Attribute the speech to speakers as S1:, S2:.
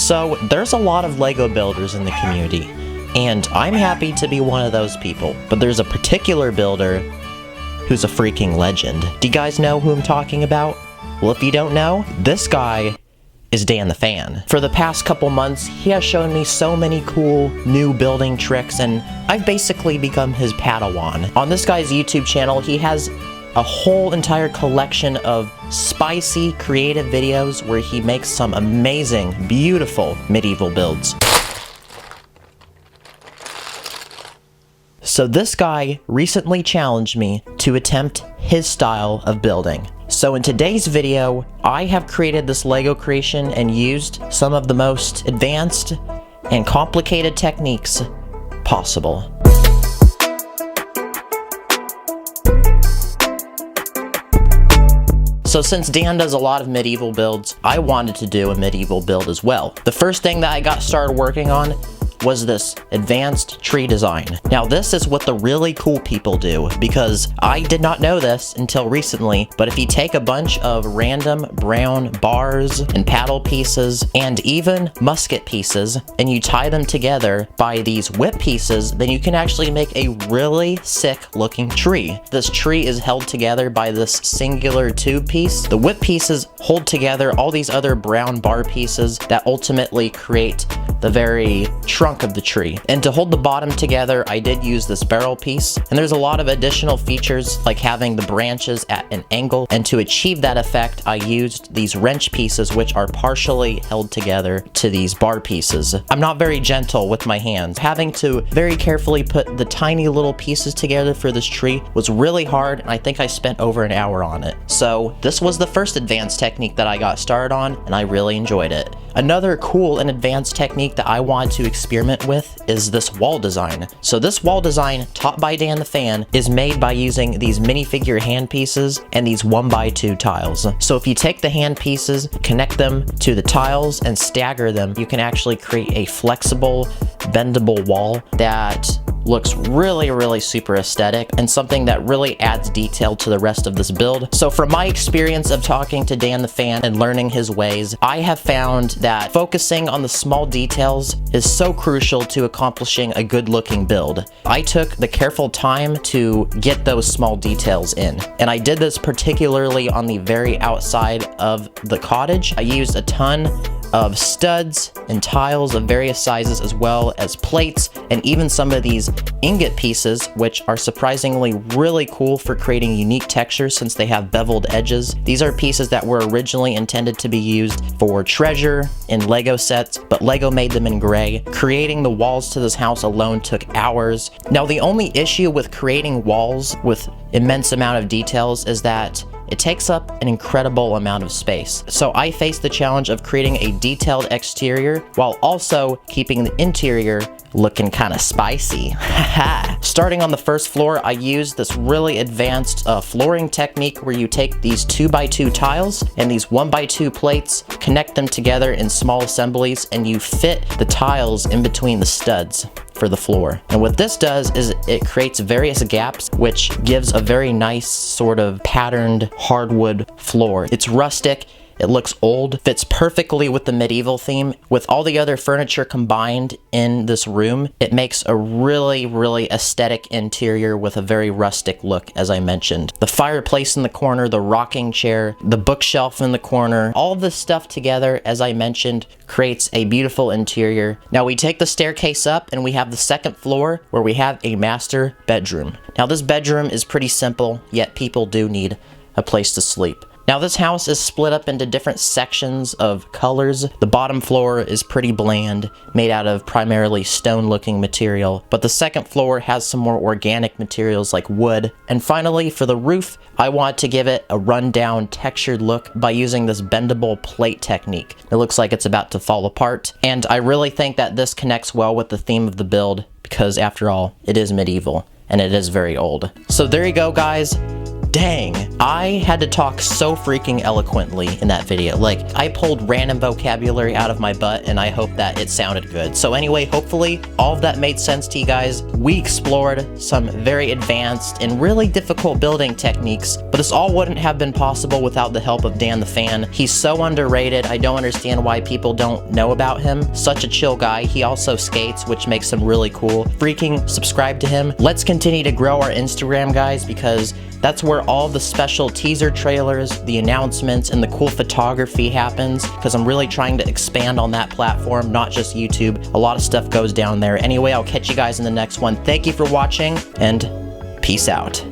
S1: So there's a lot of Lego builders in the community, and I'm happy to be one of those people. But there's a particular builder who's a freaking legend. Do you guys know who I'm talking about? Well, if you don't know, this guy is Dan the Fan. For the past couple months, he has shown me so many cool new building tricks, and I've basically become his Padawan. On this guy's YouTube channel, he has a whole entire collection of spicy, creative videos where he makes some amazing, beautiful medieval builds. So this guy recently challenged me to attempt his style of building. So in today's video, I have created this Lego creation and used some of the most advanced and complicated techniques possible. So since Dan does a lot of medieval builds, I wanted to do a medieval build as well. The first thing that I got started working on was this advanced tree design. Now this is what the really cool people do, because I did not know this until recently, but if you take a bunch of random brown bars and paddle pieces and even musket pieces and you tie them together by these whip pieces, then you can actually make a really sick looking tree. This tree is held together by this singular tube piece. The whip pieces hold together all these other brown bar pieces that ultimately create the very trunk of the tree. And to hold the bottom together, I did use this barrel piece, and there's a lot of additional features like having the branches at an angle, and to achieve that effect I used these wrench pieces which are partially held together to these bar pieces. I'm not very gentle with my hands. Having to very carefully put the tiny little pieces together for this tree was really hard, and I think I spent over an hour on it. So this was the first advanced technique that I got started on, and I really enjoyed it. Another cool and advanced technique that I wanted to experiment with is this wall design. So this wall design, taught by Dan the Fan, is made by using these minifigure hand pieces and these 1x2 tiles. So if you take the hand pieces, connect them to the tiles, and stagger them, you can actually create a flexible, bendable wall that looks really super aesthetic and something that really adds detail to the rest of this build. So from my experience of talking to Dan the Fan and learning his ways, I have found that focusing on the small details is so crucial to accomplishing a good looking build. I took the careful time to get those small details in, and I did this particularly on the very outside of the cottage. I used a ton of studs and tiles of various sizes, as well as plates and even some of these ingot pieces, which are surprisingly really cool for creating unique textures since they have beveled edges. These are pieces that were originally intended to be used for treasure in Lego sets, but Lego made them in gray. Creating the walls to this house alone took hours. Now the only issue with creating walls with immense amount of details is that it takes up an incredible amount of space. So I faced the challenge of creating a detailed exterior while also keeping the interior looking kind of spicy. Starting on the first floor, I used this really advanced flooring technique where you take these 2x2 tiles and these 1x2 plates, connect them together in small assemblies, and you fit the tiles in between the studs for the floor. And what this does is it creates various gaps, which gives a very nice sort of patterned hardwood floor. It's rustic, it looks old, fits perfectly with the medieval theme. With all the other furniture combined in this room, it makes a really aesthetic interior with a very rustic look, as I mentioned. The fireplace in the corner, the rocking chair, the bookshelf in the corner, all of this stuff together, as I mentioned, creates a beautiful interior. Now we take the staircase up and we have the second floor where we have a master bedroom. Now this bedroom is pretty simple, yet people do need a place to sleep. Now this house is split up into different sections of colors. The bottom floor is pretty bland, made out of primarily stone looking material, but the second floor has some more organic materials like wood. And finally, for the roof, I want to give it a rundown textured look by using this bendable plate technique. It looks like it's about to fall apart, and I really think that this connects well with the theme of the build because after all, it is medieval and it is very old. So there you go, guys. Dang, I had to talk so freaking eloquently in that video. Like, I pulled random vocabulary out of my butt, and I hope that it sounded good. So anyway, hopefully all of that made sense to you guys. We explored some very advanced and really difficult building techniques, but this all wouldn't have been possible without the help of Dan the Fan. He's so underrated. I don't understand why people don't know about him. Such a chill guy. He also skates, which makes him really cool. Freaking subscribe to him. Let's continue to grow our Instagram, guys, because that's where all the special teaser trailers, the announcements, and the cool photography happens, because I'm really trying to expand on that platform, not just YouTube. A lot of stuff goes down there. Anyway, I'll catch you guys in the next one. Thank you for watching, and peace out.